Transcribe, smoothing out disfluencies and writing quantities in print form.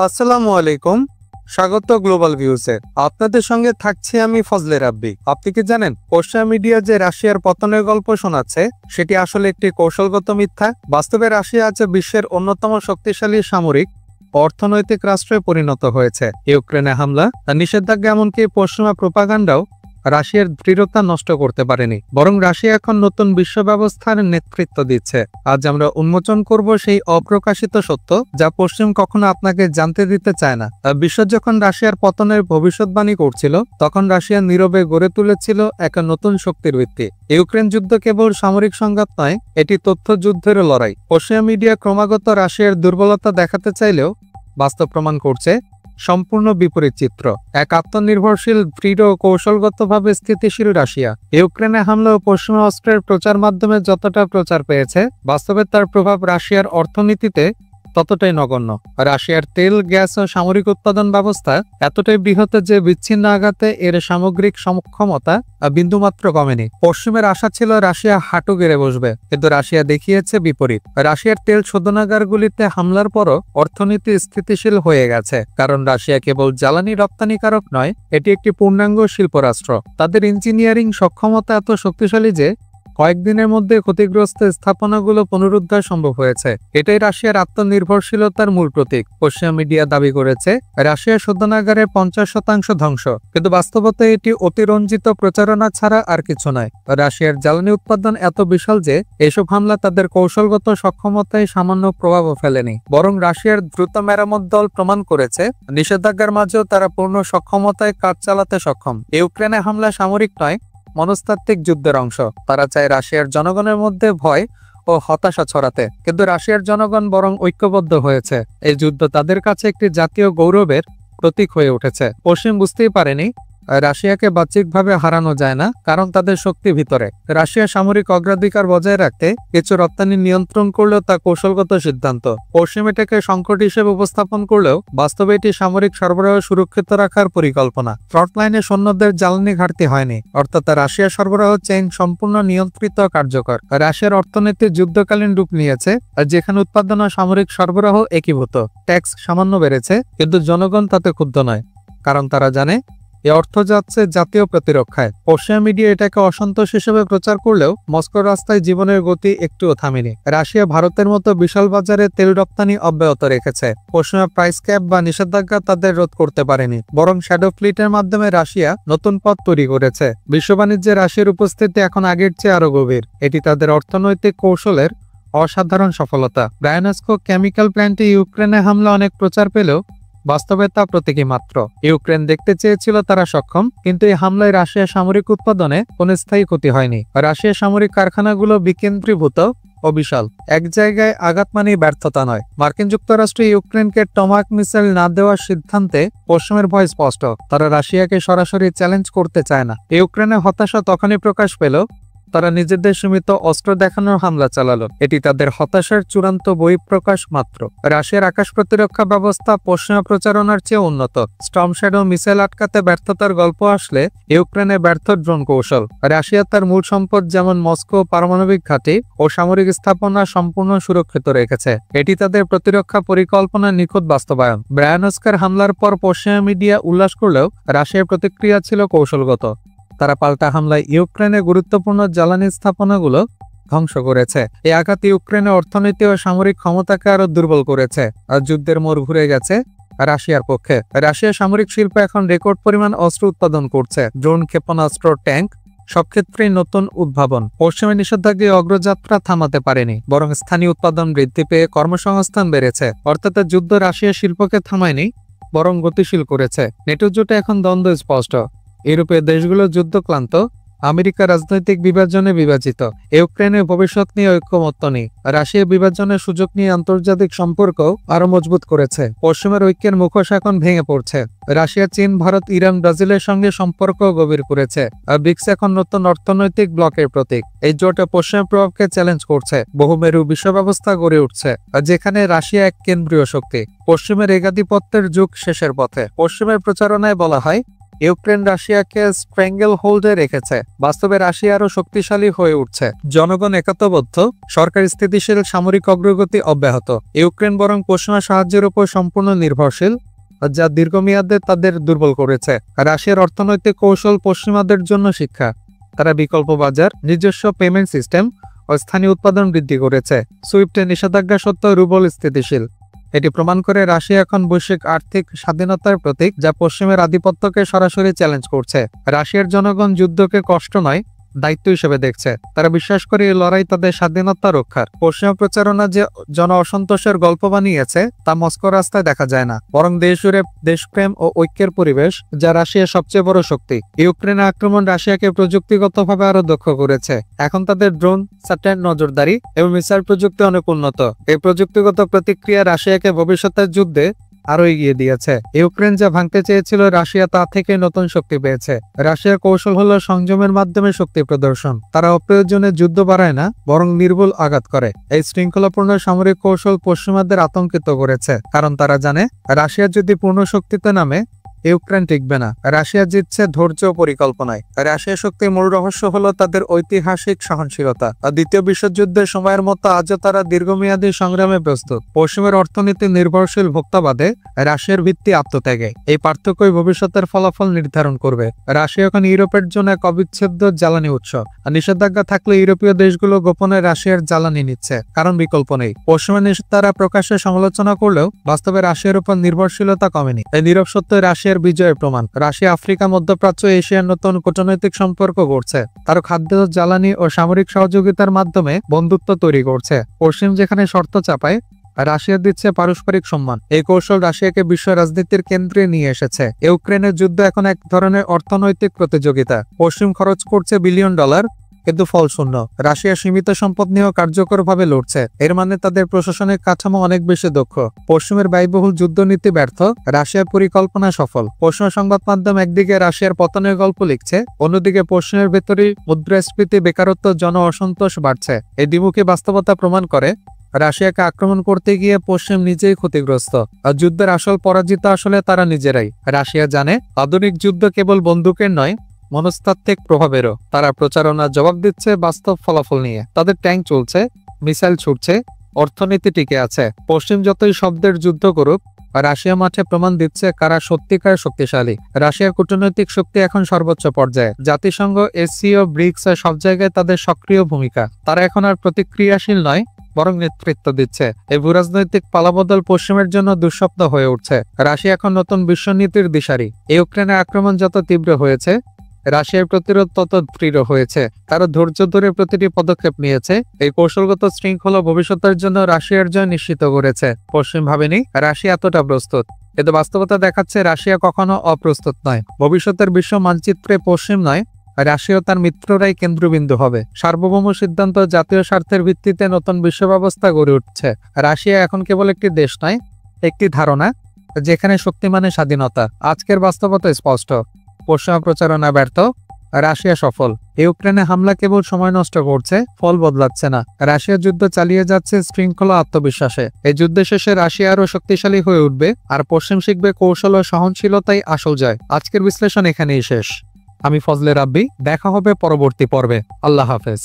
আসসালামু আলাইকুম। স্বাগত গ্লোবাল ভিউজে। আপনাদের সঙ্গে থাকছি আমি ফজলে রাব্বি। আপনি কি জানেন পশ্চিমা মিডিয়া যে রাশিয়ার পতনের গল্প শোনাচ্ছে সেটি আসলে একটি কৌশলগত মিথ্যা? বাস্তবে রাশিয়া আজ বিশ্বের অন্যতম শক্তিশালী সামরিক অর্থনৈতিক রাষ্ট্রে পরিণত হয়েছে। ইউক্রেনে হামলা আর নিষেধাজ্ঞা এমনকি পশ্চিমা প্রোপাগান্ডাও রাশিয়ার দৃঢ়তা নষ্ট করতে পারেনি, বরং রাশিয়া এখন নতুন বিশ্ব ব্যবস্থার নেতৃত্ব দিচ্ছে। আজ আমরা উন্মোচন করব সেই অপ্রকাশিত সত্য যা পশ্চিম কখনো আপনাকে জানতে দিতে চায় না। বিশ্ব যখন রাশিয়ার পতনের ভবিষ্যৎবাণী করছিল, তখন রাশিয়া নীরবে গড়ে তুলেছিল এক নতুন শক্তির ভিত্তি। ইউক্রেন যুদ্ধ কেবল সামরিক সংঘাত নয়, এটি তথ্য যুদ্ধের লড়াই। পশ্চিমা মিডিয়া ক্রমাগত রাশিয়ার দুর্বলতা দেখাতে চাইলেও বাস্তব প্রমাণ করছে সম্পূর্ণ বিপরীত চিত্র। এক আত্মনির্ভরশীল, দৃঢ় ও কৌশলগতভাবে স্থিতিশীল রাশিয়া ইউক্রেনে হামলা ও পশ্চিমা অস্ত্রের প্রচার মাধ্যমে যতটা প্রচার পেয়েছে, বাস্তবে তার প্রভাব রাশিয়ার অর্থনীতিতে ততটাই নগণ্য। রাশিয়ার তেল, গ্যাস ও সামরিক উৎপাদন ব্যবস্থা এতটাই বৃহৎ যে বিচ্ছিন্ন আঘাতে এর সামগ্রিক সক্ষমতা বিন্দুমাত্র কমেনি। পশ্চিমের আশা ছিল রাশিয়া হাঁটু গেড়ে বসবে, কিন্তু রাশিয়া দেখিয়েছে বিপরীত। রাশিয়ার তেল শোধনাগারগুলিতে হামলার পরও অর্থনীতি স্থিতিশীল হয়ে গেছে, কারণ রাশিয়া কেবল জ্বালানি রপ্তানিকারক নয়, এটি একটি পূর্ণাঙ্গ শিল্পরাষ্ট্র। তাদের ইঞ্জিনিয়ারিং সক্ষমতা এত শক্তিশালী যে কয়েকদিনের মধ্যে ক্ষতিগ্রস্ত স্থাপনাগুলো পুনরুদ্ধার সম্ভব হয়েছে। এটাই রাশিয়ার আত্মনির্ভরশীলতার মূল প্রতীক। পশ্চিমা মিডিয়া দাবি করেছে রাশিয়ার শোধনাগারে 50% ধ্বংস, কিন্তু বাস্তবতা এটি অতিরঞ্জিত প্রচারণা ছাড়া আর কিছু নয়। রাশিয়ার জ্বালানি উৎপাদন এত বিশাল যে এসব হামলা তাদের কৌশলগত সক্ষমতায় সামান্য প্রভাবও ফেলেনি, বরং রাশিয়ার দ্রুত মেরামত দল প্রমাণ করেছে নিষেধাজ্ঞার মাঝেও তারা পূর্ণ সক্ষমতায় কাজ চালাতে সক্ষম। ইউক্রেনে হামলা সামরিক নয়, মনস্তাত্ত্বিক যুদ্ধের অংশ। তারা চায় রাশিয়ার জনগণের মধ্যে ভয় ও হতাশা ছড়াতে, কিন্তু রাশিয়ার জনগণ বরং ঐক্যবদ্ধ হয়েছে। এই যুদ্ধ তাদের কাছে একটি জাতীয় গৌরবের প্রতীক হয়ে উঠেছে। পশ্চিম বুঝতেই পারেনি রাশিয়াকে বাহ্যিকভাবে হারানো যায় না, কারণ তাদের শক্তি ভিতরে। রাশিয়া সামরিক অগ্রাধিকার বজায় রাখতে কিছু রপ্তানি নিয়ন্ত্রণ করলেও তা কৌশলগত সিদ্ধান্ত। পশ্চিম এটাকে সংকট হিসেবে উপস্থাপন করলেও বাস্তবে এটি সামরিক সরবরাহ সুরক্ষিত রাখার পরিকল্পনা। ফ্রন্টলাইনে সৈন্যদের জ্বালানি ঘাটতি হয়নি, অর্থাৎ রাশিয়া সরবরাহ চেইন সম্পূর্ণ নিয়ন্ত্রিত কার্যকর। রাশিয়ার অর্থনীতি যুদ্ধকালীন রূপ নিয়েছে, আর যেখানে উৎপাদন ও সামরিক সরবরাহ একীভূত। ট্যাক্স সামান্য বেড়েছে, কিন্তু জনগণ তাতে ক্ষুব্ধ নয়, কারণ তারা জানে এ অর্থ যাচ্ছে জাতীয় প্রতিরক্ষায়। পশ্চিমা মিডিয়া এটাকে অসন্তোষ হিসেবে প্রচার করলেও মস্কোর রাস্তায় জীবনের গতি একটুও থামেনি। রাশিয়া ভারতের মতো বিশাল বাজারে তেল রপ্তানি অব্যাহত রেখেছে। পশ্চিমা প্রাইস ক্যাপ বা নিষেধাজ্ঞা তাদের রোধ করতে পারেনি, বরং শ্যাডো ফ্লিটের মাধ্যমে রাশিয়া নতুন পথ তৈরি করেছে। বিশ্ব বাণিজ্যে রাশিয়ার উপস্থিতি এখন আগের চেয়ে আরো গভীর। এটি তাদের অর্থনৈতিক কৌশলের অসাধারণ সফলতা। ব্রায়ানস্কো কেমিক্যাল প্ল্যান্টে ইউক্রেনে হামলা অনেক প্রচার পেলেও বাস্তবে তা প্রতীকী মাত্র। ইউক্রেন দেখতে চেয়েছিল তারা সক্ষম, কিন্তু এই হামলায় রাশিয়ার সামরিক উৎপাদনে কোনো স্থায়ী ক্ষতি হয়নি। রাশিয়ার সামরিক কারখানাগুলো বিকেন্দ্রীভূত ও বিশাল। এক জায়গায় আঘাত মানেই ব্যর্থতা নয়। মার্কিন যুক্তরাষ্ট্র ইউক্রেনকে টমাহক মিসাইল না দেওয়ার সিদ্ধান্তে পশ্চিমের ভয় স্পষ্ট। তারা রাশিয়াকে সরাসরি চ্যালেঞ্জ করতে চায় না। ইউক্রেনে হতাশা তখনই প্রকাশ পেল তারা নিজেদের সীমিত অস্ত্র দেখানোর হামলা চালালো। এটি তাদের হতাশার চূড়ান্ত বহিঃপ্রকাশ মাত্র। রাশিয়ার আকাশ প্রতিরক্ষা ব্যবস্থা পশ্চিমা প্রচারণার চেয়ে উন্নত। স্টর্ম শ্যাডো মিসাইল আটকাতে ব্যর্থতার গল্প আসলে ইউক্রেনে ব্যর্থ ড্রোন কৌশল। রাশিয়া তার মূল সম্পদ যেমন মস্কো পারমাণবিক ঘাঁটি ও সামরিক স্থাপনা সম্পূর্ণ সুরক্ষিত রেখেছে। এটি তাদের প্রতিরক্ষা পরিকল্পনার নিখুঁত বাস্তবায়ন। ব্রায়ানস্কার হামলার পর পশ্চিমা মিডিয়া উল্লাস করলেও রাশিয়ার প্রতিক্রিয়া ছিল কৌশলগত। তারা পাল্টা হামলায় ইউক্রেনের গুরুত্বপূর্ণ জ্বালানি স্থাপনাগুলো ধ্বংস করেছে। এই আঘাত ইউক্রেনের অর্থনীতি ও সামরিক ক্ষমতাকে আরো দুর্বল করেছে, আর যুদ্ধের মোড় ঘুরে গেছে রাশিয়ার পক্ষে। রাশিয়ার সামরিক শিল্প এখন রেকর্ড পরিমাণ অস্ত্র উৎপাদন করছে। ড্রোন, ক্ষেপণাস্ত্র, ট্যাঙ্ক সব ক্ষেত্রেই নতুন উদ্ভাবন। পশ্চিমা নিষেধাজ্ঞায় অগ্রযাত্রা থামাতে পারেনি, বরং স্থানীয় উৎপাদন বৃদ্ধি পেয়ে কর্মসংস্থান বেড়েছে। অর্থাৎ যুদ্ধ রাশিয়ার শিল্পকে থামায়নি, বরং গতিশীল করেছে। নেটো জোটে এখন দ্বন্দ্ব স্পষ্ট। ইউরোপীয় দেশগুলো যুদ্ধক্লান্ত, আমেরিকা রাজনৈতিক বিভাজনে বিভাজিত, ইউক্রেনের ভবিষ্যৎ নিয়ে ঐক্যমত্য নেই। রাশিয়া বিভাজনের সুযোগ নিয়ে আন্তর্জাতিক সম্পর্ক আরো মজবুত করেছে। পশ্চিমের ঐক্যের মুখোশ এখন ভেঙে পড়ছে। রাশিয়া, চীন, ভারত, ইরান, ব্রাজিলের সঙ্গে সম্পর্ক গভীর করেছে। আর ব্রিক্স এখন নতুন অর্থনৈতিক ব্লকের প্রতীক। এই জোটে পশ্চিমের প্রভাবকে চ্যালেঞ্জ করছে। বহুমেরু বিশ্ব ব্যবস্থা গড়ে উঠছে, আর যেখানে রাশিয়া এক কেন্দ্রীয় শক্তি। পশ্চিমের একাধিপত্যের যুগ শেষের পথে। পশ্চিমের প্রচারণায় বলা হয় ইউক্রেন রাশিয়াকে স্ট্র্যাঙ্গেল হোল্ডে রেখেছে। বাস্তবে রাশিয়া আরও শক্তিশালী হয়ে উঠছে। জনগণ একতাবদ্ধ, সরকার স্থিতিশীল, সামরিক অগ্রগতি অব্যাহত। ইউক্রেন বরং পশ্চিমা সাহায্যের উপর সম্পূর্ণ নির্ভরশীল, যা দীর্ঘমেয়াদে তাদের দুর্বল করেছে। রাশিয়ার অর্থনৈতিক কৌশল পশ্চিমাদের জন্য শিক্ষা। তারা বিকল্প বাজার, নিজস্ব পেমেন্ট সিস্টেম ও স্থানীয় উৎপাদন বৃদ্ধি করেছে। সুইফটে নিষেধাজ্ঞা সত্ত্বেও রুবল স্থিতিশীল। এটি প্রমাণ করে রাশিয়া এখন বৈশ্বিক আর্থিক স্বাধীনতার প্রতীক, যা পশ্চিমের আধিপত্যকে সরাসরি চ্যালেঞ্জ করছে। রাশিয়ার জনগণ যুদ্ধকে কষ্ট নয়, দায়িত্ব হিসেবে দেখছে। তারা বিশ্বাস করে এই লড়াই তাদের স্বাধীনতা রক্ষার। পশ্চিমা প্রচারণা যে জন অসন্তোষের গল্প বানিয়েছে, তা মস্কো রাস্তায় দেখা যায় না, বরং দেশ জুড়ে দেশপ্রেম ও ঐক্যের পরিবেশ, যা রাশিয়ার সবচেয়ে বড় শক্তি। ইউক্রেনের আক্রমণ রাশিয়াকে প্রযুক্তিগতভাবে আরো দক্ষ করেছে। এখন তাদের ড্রোন, স্যাটেলাইট নজরদারি এবং মিসাইল প্রযুক্তি অনেক উন্নত। এই প্রযুক্তিগত প্রতিক্রিয়া রাশিয়াকে ভবিষ্যতের যুদ্ধে আরো এগিয়ে দিয়েছে। ইউক্রেন যা ভাঙতে চেয়েছিল, রাশিয়া তা থেকে নতুন শক্তি পেয়েছে। রাশিয়ার কৌশল হলো সংযমের মাধ্যমে শক্তি প্রদর্শন। তারা অপ্রয়োজনে যুদ্ধ বাড়ায় না, বরং নির্ভুল আঘাত করে। এই শৃঙ্খলাপূর্ণ সামরিক কৌশল পশ্চিমাদের আতঙ্কিত করেছে, কারণ তারা জানে রাশিয়া যদি পূর্ণ শক্তিতে নামে, ইউক্রেন টিকবে না। রাশিয়া জিতছে ধৈর্য ও পরিকল্পনায়। রাশিয়ার শক্তির মূল রহস্য হলো তাদের ঐতিহাসিক সহনশীলতা। দ্বিতীয় বিশ্বযুদ্ধের সময়ের মতো আজও তারা দীর্ঘমেয়াদী সংগ্রামে প্রস্তুত। পশ্চিমের অর্থনীতি নির্ভরশীল ভোক্তাবাদে, রাশিয়ার ভিত্তি আত্মত্যাগে। এই পার্থক্যই ভবিষ্যতের ফলাফল নির্ধারণ করবে। রাশিয়া এখন ইউরোপের জন্য এক অবিচ্ছেদ্য জ্বালানি উৎস। নিষেধাজ্ঞা থাকলে ইউরোপীয় দেশগুলো গোপনে রাশিয়ার জ্বালানি নিচ্ছে, কারণ বিকল্প নেই। পশ্চিমা তারা প্রকাশ্যে সমালোচনা করলেও বাস্তবে রাশিয়ার উপর নির্ভরশীলতা কমেনি। এই নীরব সত্য রাশিয়ার বিজয়ের প্রমাণ। রাশিয়া আফ্রিকা, মধ্যপ্রাচ্য, এশিয়ার নতুন কূটনৈতিক সম্পর্ক গড়ছে। তারা খাদ্য, জ্বালানি ও সামরিক সহযোগিতার মাধ্যমে বন্ধুত্ব তৈরি করছে। পশ্চিম যেখানে শর্ত চাপায়, রাশিয়া দিচ্ছে পারস্পরিক সম্মান। এই কৌশল রাশিয়াকে বিশ্ব রাজনীতির কেন্দ্রে নিয়ে এসেছে। ইউক্রেনের যুদ্ধ এখন এক ধরনের অর্থনৈতিক প্রতিযোগিতা। পশ্চিম খরচ করছে বিলিয়ন ডলার, কিন্তু ফল শূন্য। রাশিয়া সীমিত সম্পদ নিয়েও কার্যকরভাবে লড়ছে। এর মানে তাদের প্রশাসনিক কাঠামো অনেক বেশি দক্ষ। পশ্চিমের ব্যয়বহুল যুদ্ধনীতি ব্যর্থ, রাশিয়ার পরিকল্পনা সফল। পশ্চিমা সংবাদ মাধ্যম একদিকে রাশিয়ার পতনের গল্প লিখছে, অন্যদিকে পশ্চিমের ভেতরেই মুদ্রাস্ফীতি, বেকারত্ব, জন অসন্তোষ বাড়ছে। এই দ্বিমুখী বাস্তবতা প্রমাণ করে রাশিয়াকে আক্রমণ করতে গিয়ে পশ্চিম নিজেই ক্ষতিগ্রস্ত, আর যুদ্ধের আসল পরাজিত আসলে তারা নিজেরাই। রাশিয়া জানে আধুনিক যুদ্ধ কেবল বন্দুকের নয়, মনস্তাত্ত্বিক প্রভাবেরও। তারা প্রচারণার জবাব দিচ্ছে বাস্তব ফলাফল নিয়ে। তাদের ট্যাঙ্ক চলছে, মিসাইল ছুটছে, অর্থনীতি টিকে আছে। পশ্চিম যতই শব্দের যুদ্ধ করুক, রাশিয়া মাঠে প্রমাণ দিচ্ছে কারা সত্যিকার শক্তিশালী। রাশিয়ার কূটনৈতিক শক্তি এখন সর্বোচ্চ পর্যায়ে। জাতিসংঘ, এসসিও, ব্রিক্স সব জায়গায় তাদের সক্রিয় ভূমিকা। তারা এখন আর প্রতিক্রিয়াশীল নয়, বরং নেতৃত্ব দিচ্ছে। এই ভূরাজনৈতিক পালাবদল পশ্চিমের জন্য দুঃস্বপ্ন হয়ে উঠছে। রাশিয়া এখন নতুন বিশ্বনীতির দিশারি। ইউক্রেনের আক্রমণ যত তীব্র হয়েছে, রাশিয়ার প্রতিরোধ তত দৃঢ় হয়েছে। তারা ধৈর্য ধরে প্রতিটি পদক্ষেপ নিয়েছে। এই কৌশলগত শৃঙ্খলা ভবিষ্যতের জন্য রাশিয়ার জয় নিশ্চিত করেছে। পশ্চিম ভাবেনি রাশিয়া এতটা প্রস্তুত, কিন্তু বাস্তবতা দেখাচ্ছে রাশিয়া কখনো অপ্রস্তুত নয়। ভবিষ্যতের বিশ্ব মানচিত্রে পশ্চিম নয়, রাশিয়া তার মিত্ররাই কেন্দ্রবিন্দু হবে। সার্বভৌম সিদ্ধান্ত, জাতীয় স্বার্থের ভিত্তিতে নতুন বিশ্ব ব্যবস্থা গড়ে উঠছে। রাশিয়া এখন কেবল একটি দেশ নয়, একটি ধারণা, যেখানে শক্তি মানে স্বাধীনতা। আজকের বাস্তবতা স্পষ্ট। পশ্চিমা প্রচারণা ব্যর্থ, রাশিয়া সফল। ইউক্রেনে হামলা কেবল সময় নষ্ট করছে, ফল বদলাচ্ছে না। রাশিয়া যুদ্ধ চালিয়ে যাচ্ছে শৃঙ্খলা, আত্মবিশ্বাসে। এই যুদ্ধ শেষে রাশিয়া আরো শক্তিশালী হয়ে উঠবে, আর পশ্চিম শিখবে কৌশল ও সহনশীলতাই আসল জয়। আজকের বিশ্লেষণ এখানেই শেষ। আমি ফজলে রাব্বি। দেখা হবে পরবর্তী পর্বে। আল্লাহ হাফেজ।